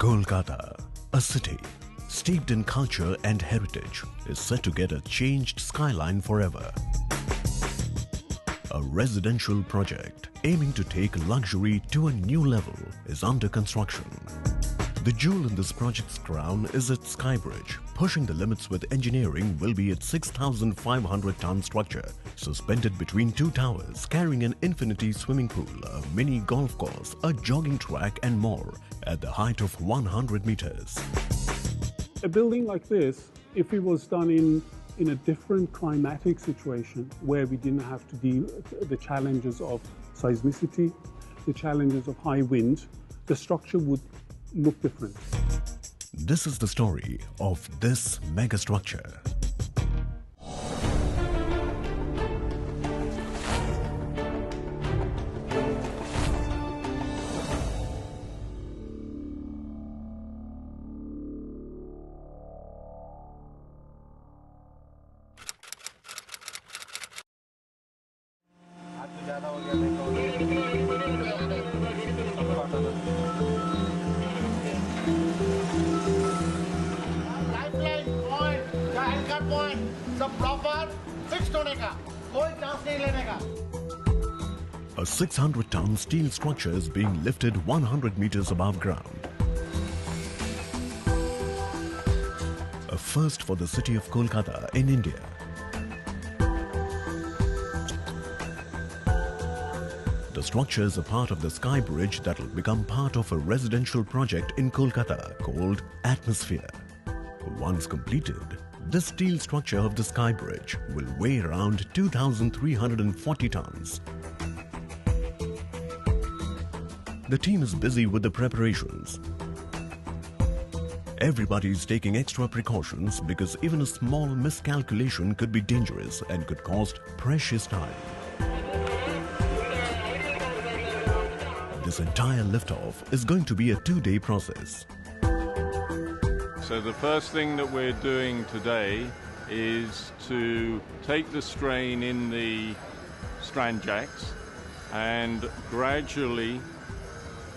Kolkata, a city steeped in culture and heritage, is set to get a changed skyline forever. A residential project aiming to take luxury to a new level is under construction. The jewel in this project's crown is its Skybridge. Pushing the limits with engineering will be its 6,500-ton structure, suspended between two towers, carrying an infinity swimming pool, a mini golf course, a jogging track and more at the height of 100 meters. A building like this, if it was done in a different climatic situation where we didn't have to deal with the challenges of seismicity, the challenges of high wind, the structure would look different. This is the story of this mega structure. A 600-ton steel structure is being lifted 100 meters above ground. A first for the city of Kolkata in India. The structure is a part of the Skybridge that will become part of a residential project in Kolkata called Atmosphere. Once completed, this steel structure of the Skybridge will weigh around 2,340 tons. The team is busy with the preparations. Everybody is taking extra precautions because even a small miscalculation could be dangerous and could cost precious time. This entire liftoff is going to be a 2-day process. So the first thing that we're doing today is to take the strain in the strand jacks and gradually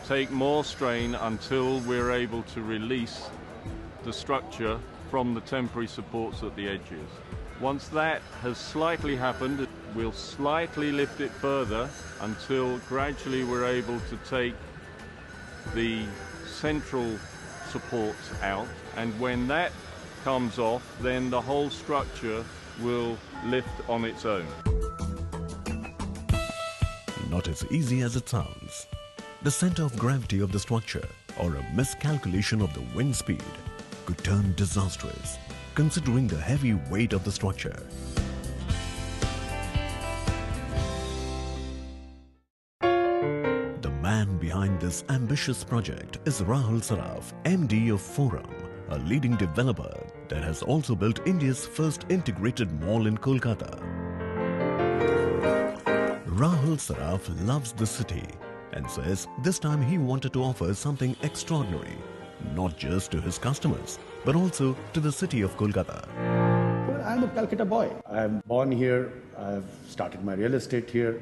take more strain until we're able to release the structure from the temporary supports at the edges. Once that has slightly happened, we'll slightly lift it further until gradually we're able to take the central supports out, and when that comes off, then the whole structure will lift on its own. Not as easy as it sounds. The center of gravity of the structure or a miscalculation of the wind speed could turn disastrous, considering the heavy weight of the structure. The man behind this ambitious project is Rahul Saraf, MD of Forum, a leading developer that has also built India's first integrated mall in Kolkata. Rahul Saraf loves the city and says this time he wanted to offer something extraordinary, not just to his customers, but also to the city of Kolkata. Well, I'm a Calcutta boy. I'm born here. I've started my real estate here.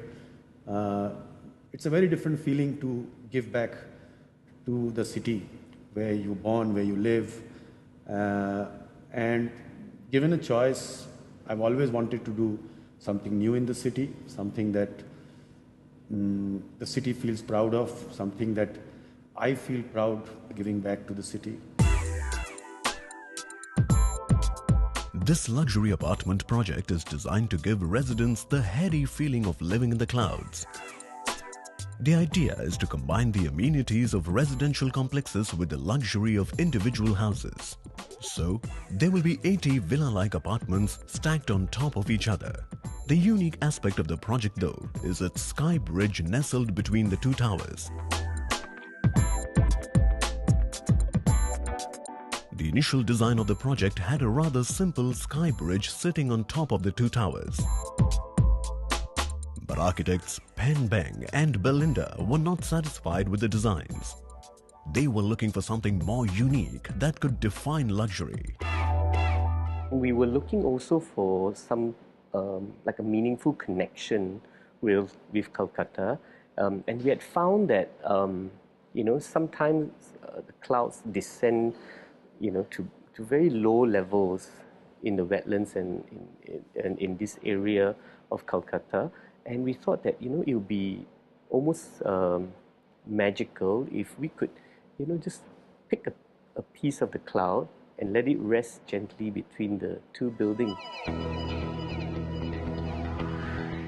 It's a very different feeling to give back to the city where you're born, where you live. And given a choice, I've always wanted to do something new in the city, something that the city feels proud of, something that I feel proud giving back to the city. This luxury apartment project is designed to give residents the heady feeling of living in the clouds. The idea is to combine the amenities of residential complexes with the luxury of individual houses. So, there will be 80 villa-like apartments stacked on top of each other. The unique aspect of the project, though, is its Skybridge nestled between the two towers. The initial design of the project had a rather simple Skybridge sitting on top of the two towers. But architects Pen Beng and Belinda were not satisfied with the designs. They were looking for something more unique that could define luxury. We were looking also for some like a meaningful connection with Kolkata, and we had found that sometimes the clouds descend, to very low levels in the wetlands and in this area of Kolkata. And we thought that, it would be almost magical if we could, just pick a piece of the cloud and let it rest gently between the two buildings.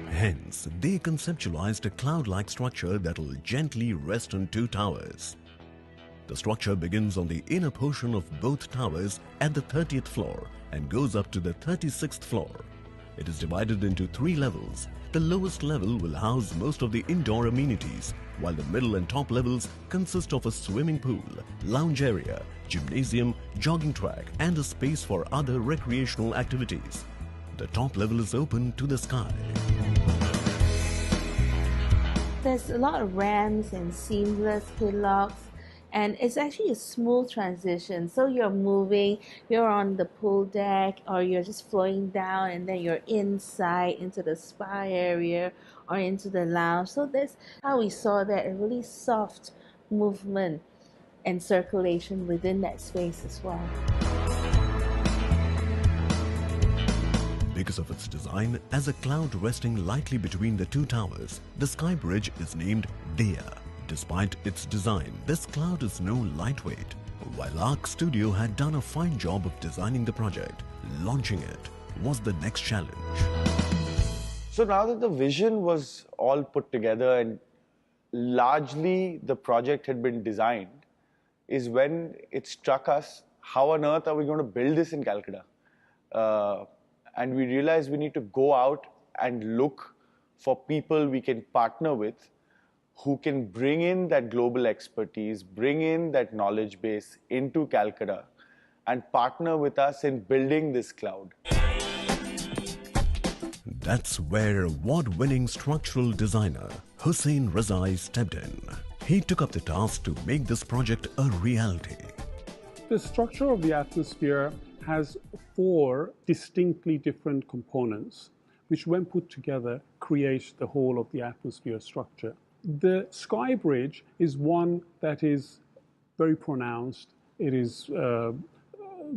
Hence, they conceptualized a cloud-like structure that will gently rest on two towers. The structure begins on the inner portion of both towers at the 30th floor and goes up to the 36th floor. It is divided into 3 levels. The lowest level will house most of the indoor amenities, while the middle and top levels consist of a swimming pool, lounge area, gymnasium, jogging track, and a space for other recreational activities. The top level is open to the sky. There's a lot of ramps and seamless hillocks, and it's actually a smooth transition. So you're moving, you're on the pool deck, or you're just flowing down, and then you're inside into the spa area or into the lounge. So that's how we saw that, a really soft movement and circulation within that space as well. Because of its design as a cloud resting lightly between the two towers, the Skybridge is named Dea. Despite its design, this cloud is no lightweight. While Arc Studio had done a fine job of designing the project, launching it was the next challenge. So now that the vision was all put together and largely the project had been designed, is when it struck us, how on earth are we going to build this in Calcutta? And we realized we need to go out and look for people we can partner with who can bring in that global expertise, bring in that knowledge base into Calcutta and partner with us in building this cloud. That's where award-winning structural designer Hussain Razai stepped in. He took up the task to make this project a reality. The structure of the atmosphere has 4 distinctly different components, which when put together create the whole of the atmosphere structure. The Skybridge is one that is very pronounced. It is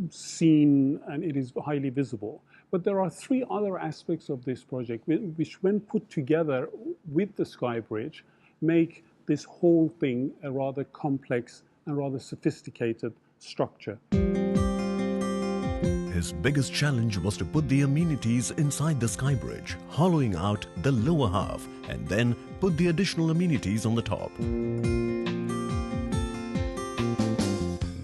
seen and it is highly visible. But there are 3 other aspects of this project which when put together with the Skybridge make this whole thing a rather complex and rather sophisticated structure. His biggest challenge was to put the amenities inside the Skybridge, hollowing out the lower half and then put the additional amenities on the top.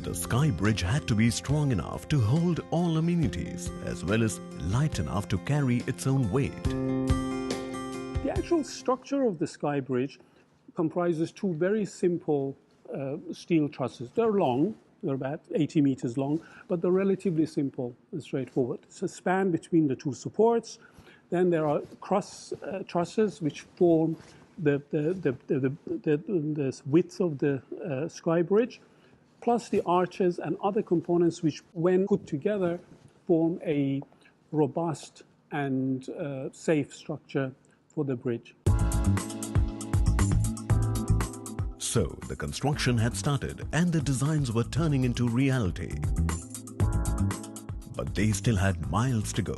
The Skybridge had to be strong enough to hold all amenities as well as light enough to carry its own weight. The actual structure of the Skybridge comprises 2 very simple steel trusses. They're long. They're about 80 meters long, but they're relatively simple and straightforward. It's a span between the 2 supports. Then there are cross trusses which form the width of the Skybridge, plus the arches and other components which, when put together, form a robust and safe structure for the bridge. So, the construction had started and the designs were turning into reality. But they still had miles to go.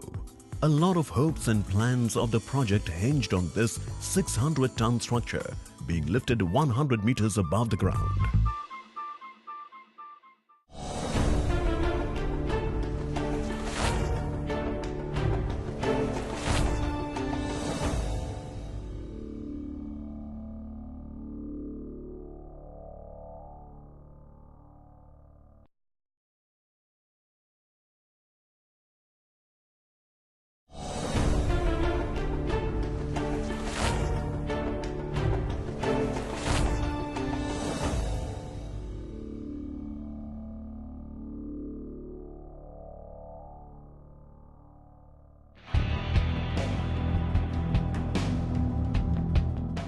A lot of hopes and plans of the project hinged on this 600-ton structure being lifted 100 meters above the ground.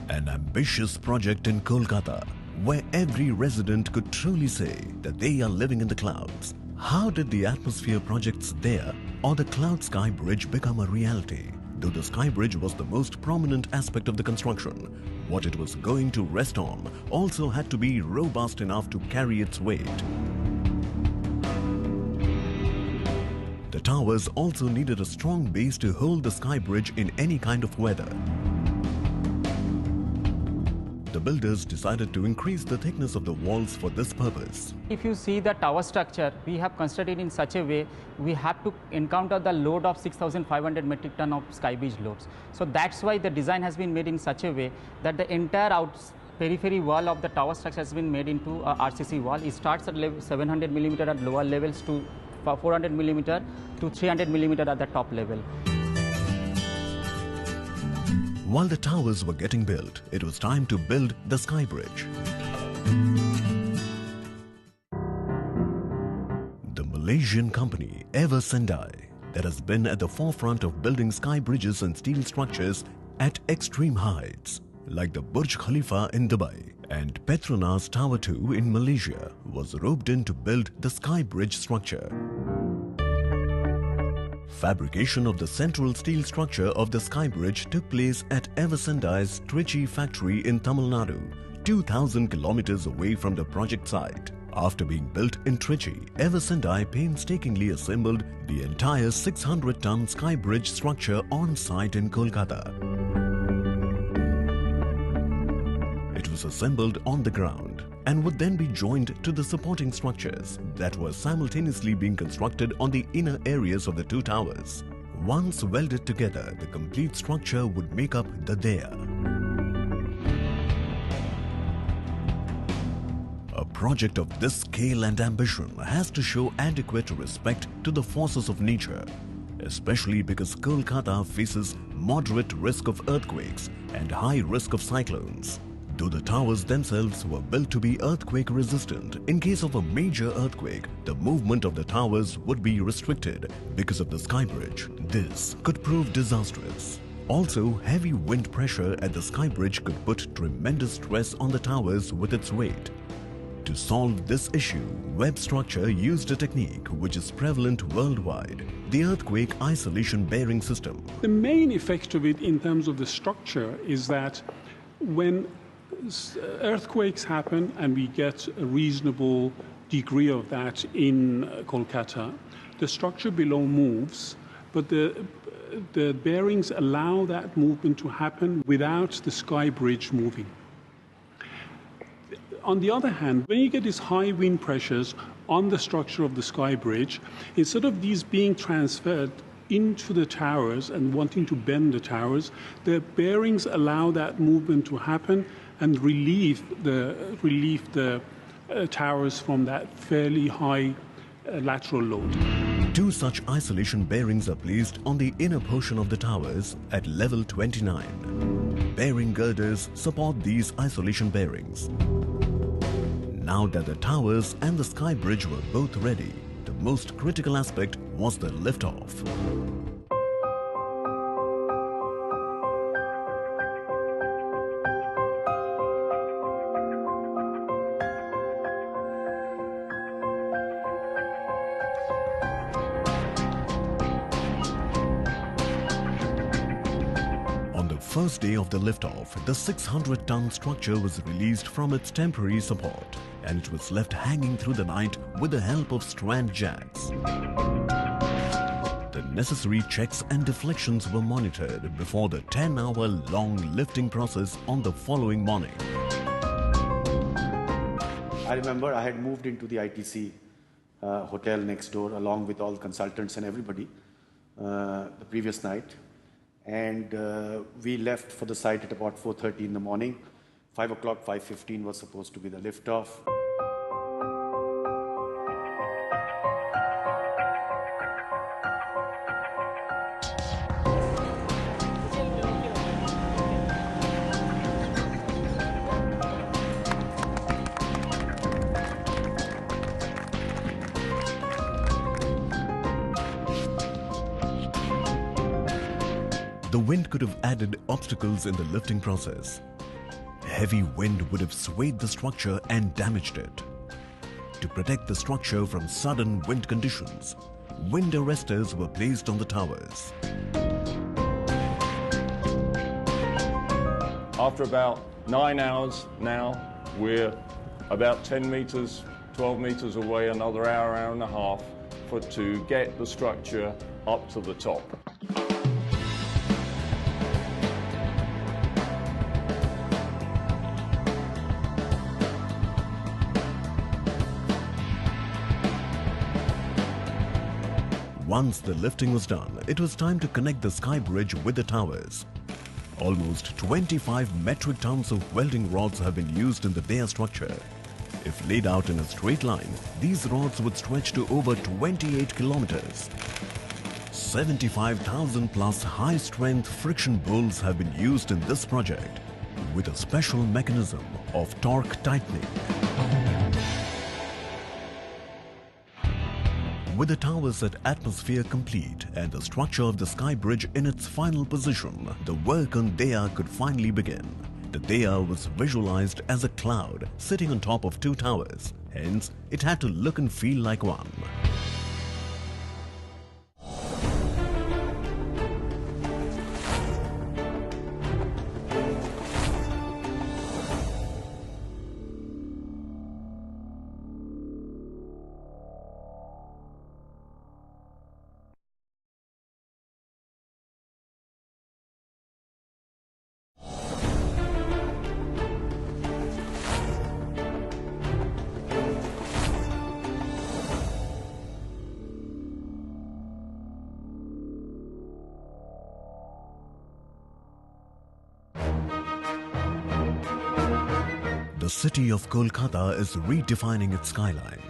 An ambitious project in Kolkata, where every resident could truly say that they are living in the clouds. How did the atmosphere projects there or the Cloud Sky Bridge become a reality? Though the Skybridge was the most prominent aspect of the construction, what it was going to rest on also had to be robust enough to carry its weight. The towers also needed a strong base to hold the Skybridge in any kind of weather. The builders decided to increase the thickness of the walls for this purpose. If you see the tower structure, we have constructed in such a way we have to encounter the load of 6,500 metric ton of Skybridge loads. So that's why the design has been made in such a way that the entire periphery wall of the tower structure has been made into a RCC wall. It starts at 700 millimeter at lower levels to 400 millimeter to 300 millimeter at the top level. While the towers were getting built, it was time to build the Skybridge. The Malaysian company Sendai, that has been at the forefront of building sky bridges and steel structures at extreme heights, like the Burj Khalifa in Dubai and Petronas Tower 2 in Malaysia, was roped in to build the Skybridge structure. Fabrication of the central steel structure of the Skybridge took place at Sendai's Trichy factory in Tamil Nadu, 2,000 kilometers away from the project site. After being built in Trichy, Sendai painstakingly assembled the entire 600-ton Skybridge structure on site in Kolkata. It was assembled on the ground and would then be joined to the supporting structures that were simultaneously being constructed on the inner areas of the two towers. Once welded together, the complete structure would make up the Daya. A project of this scale and ambition has to show adequate respect to the forces of nature, especially because Kolkata faces moderate risk of earthquakes and high risk of cyclones. Though the towers themselves were built to be earthquake resistant, in case of a major earthquake, the movement of the towers would be restricted because of the Skybridge. This could prove disastrous. Also, heavy wind pressure at the Skybridge could put tremendous stress on the towers with its weight. To solve this issue, Web Structure used a technique which is prevalent worldwide, the earthquake isolation bearing system. The main effect of it in terms of the structure is that when earthquakes happen, and we get a reasonable degree of that in Kolkata, the structure below moves, but the bearings allow that movement to happen without the Skybridge moving. On the other hand, when you get these high wind pressures on the structure of the Skybridge, instead of these being transferred into the towers and wanting to bend the towers, the bearings allow that movement to happen and relieve the towers from that fairly high lateral load. Two such isolation bearings are placed on the inner portion of the towers at level 29. Bearing girders support these isolation bearings. Now that the towers and the Skybridge were both ready, the most critical aspect was the liftoff. First day of the liftoff, the 600-ton structure was released from its temporary support and it was left hanging through the night with the help of strand jacks. The necessary checks and deflections were monitored before the 10-hour-long lifting process on the following morning. I remember I had moved into the ITC hotel next door along with all the consultants and everybody the previous night. And we left for the site at about 4:30 in the morning. 5 o'clock, 5:15 was supposed to be the liftoff. The wind could have added obstacles in the lifting process. Heavy wind would have swayed the structure and damaged it. To protect the structure from sudden wind conditions, wind arresters were placed on the towers. After about 9 hours now, we're about 10 metres, 12 metres away, another hour, hour and a half to get the structure up to the top. Once the lifting was done, it was time to connect the Skybridge with the towers. Almost 25 metric tons of welding rods have been used in the Daya structure. If laid out in a straight line, these rods would stretch to over 28 kilometers. 75,000 plus high-strength friction bolts have been used in this project with a special mechanism of torque tightening. With the towers at atmosphere complete and the structure of the Skybridge in its final position, the work on Daya could finally begin. The Daya was visualized as a cloud sitting on top of two towers, hence it had to look and feel like one. The city of Kolkata is redefining its skyline.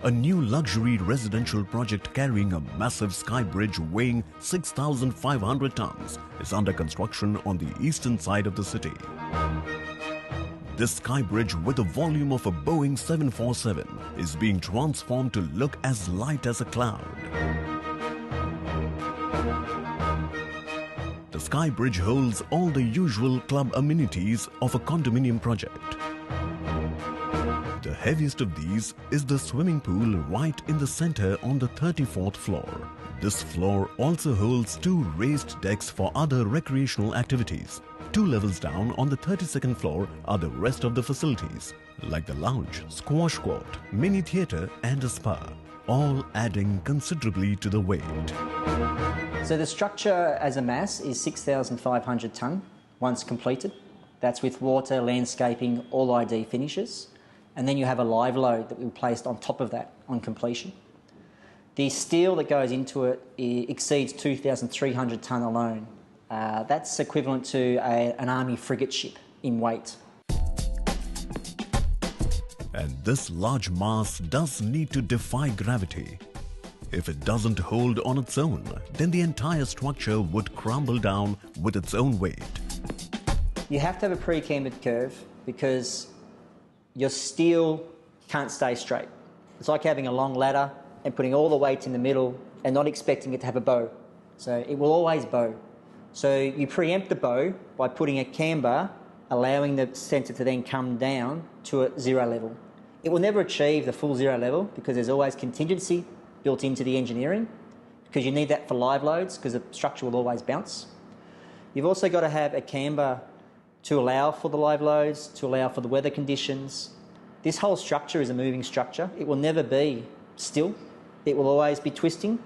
A new luxury residential project carrying a massive Skybridge weighing 6,500 tons is under construction on the eastern side of the city. This Skybridge, with a volume of a Boeing 747, is being transformed to look as light as a cloud. The Skybridge holds all the usual club amenities of a condominium project. The heaviest of these is the swimming pool right in the center on the 34th floor. This floor also holds two raised decks for other recreational activities. 2 levels down on the 32nd floor are the rest of the facilities, like the lounge, squash court, mini theatre and a spa, all adding considerably to the weight. So the structure as a mass is 6,500 tonne once completed. That's with water, landscaping, all ID finishes. And then you have a live load that will be placed on top of that on completion. The steel that goes into it exceeds 2,300 tonne alone. That's equivalent to an army frigate ship in weight. And this large mass does need to defy gravity. If it doesn't hold on its own, then the entire structure would crumble down with its own weight. You have to have a pre-cambered curve because your steel can't stay straight. It's like having a long ladder and putting all the weight in the middle and not expecting it to have a bow. So it will always bow. So you preempt the bow by putting a camber, allowing the centre to then come down to a 0 level. It will never achieve the full 0 level because there's always contingency built into the engineering, because you need that for live loads because the structure will always bounce. You've also got to have a camber to allow for the live loads, to allow for the weather conditions. This whole structure is a moving structure. It will never be still. It will always be twisting.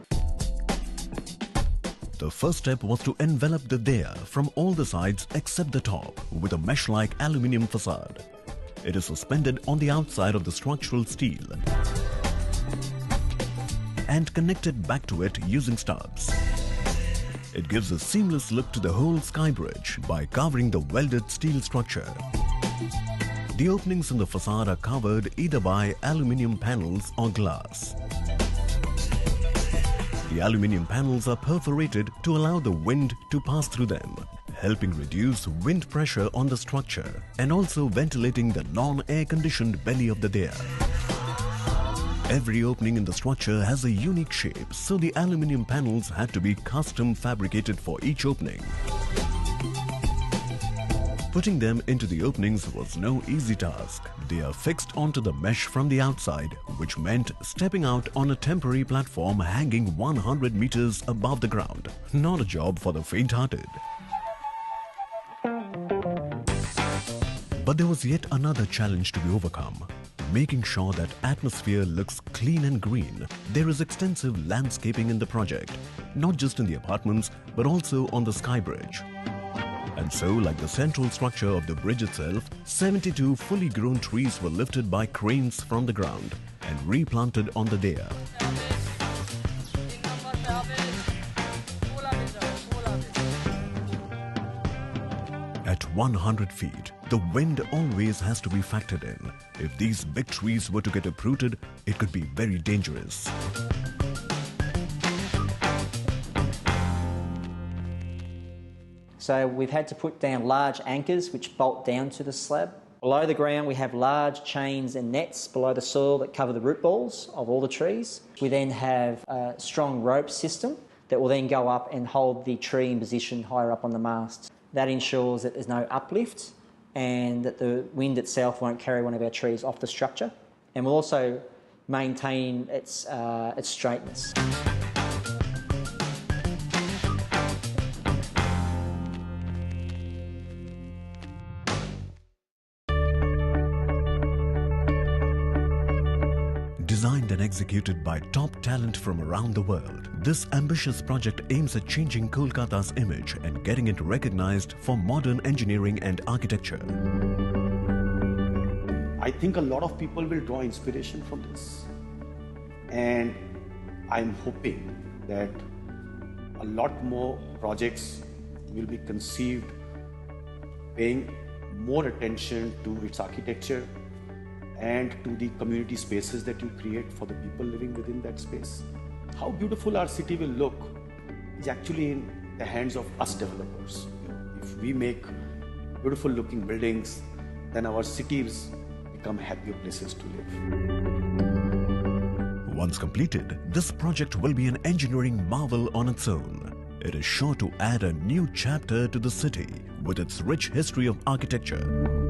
The first step was to envelop the Daya from all the sides except the top with a mesh-like aluminium facade. It is suspended on the outside of the structural steel and connected back to it using stubs. It gives a seamless look to the whole Skybridge by covering the welded steel structure. The openings in the facade are covered either by aluminium panels or glass. The aluminium panels are perforated to allow the wind to pass through them, helping reduce wind pressure on the structure and also ventilating the non-air conditioned belly of the Daya. Every opening in the structure has a unique shape, so the aluminium panels had to be custom fabricated for each opening. Putting them into the openings was no easy task. They are fixed onto the mesh from the outside, which meant stepping out on a temporary platform hanging 100 meters above the ground. Not a job for the faint-hearted. But there was yet another challenge to be overcome. Making sure that atmosphere looks clean and green. There is extensive landscaping in the project, not just in the apartments, but also on the Skybridge. And so, like the central structure of the bridge itself, 72 fully grown trees were lifted by cranes from the ground and replanted on the dais. At 100 feet, the wind always has to be factored in. If these big trees were to get uprooted, it could be very dangerous. So we've had to put down large anchors which bolt down to the slab. Below the ground we have large chains and nets below the soil that cover the root balls of all the trees. We then have a strong rope system that will then go up and hold the tree in position higher up on the mast. That ensures that there's no uplift and that the wind itself won't carry one of our trees off the structure. And we'll also maintain its straightness. Designed and executed by top talent from around the world, this ambitious project aims at changing Kolkata's image and getting it recognized for modern engineering and architecture. I think a lot of people will draw inspiration from this. And I'm hoping that a lot more projects will be conceived paying more attention to its architecture and to the community spaces that you create for the people living within that space. How beautiful our city will look is actually in the hands of us developers. If we make beautiful looking buildings, then our cities become happier places to live. Once completed, this project will be an engineering marvel on its own. It is sure to add a new chapter to the city with its rich history of architecture.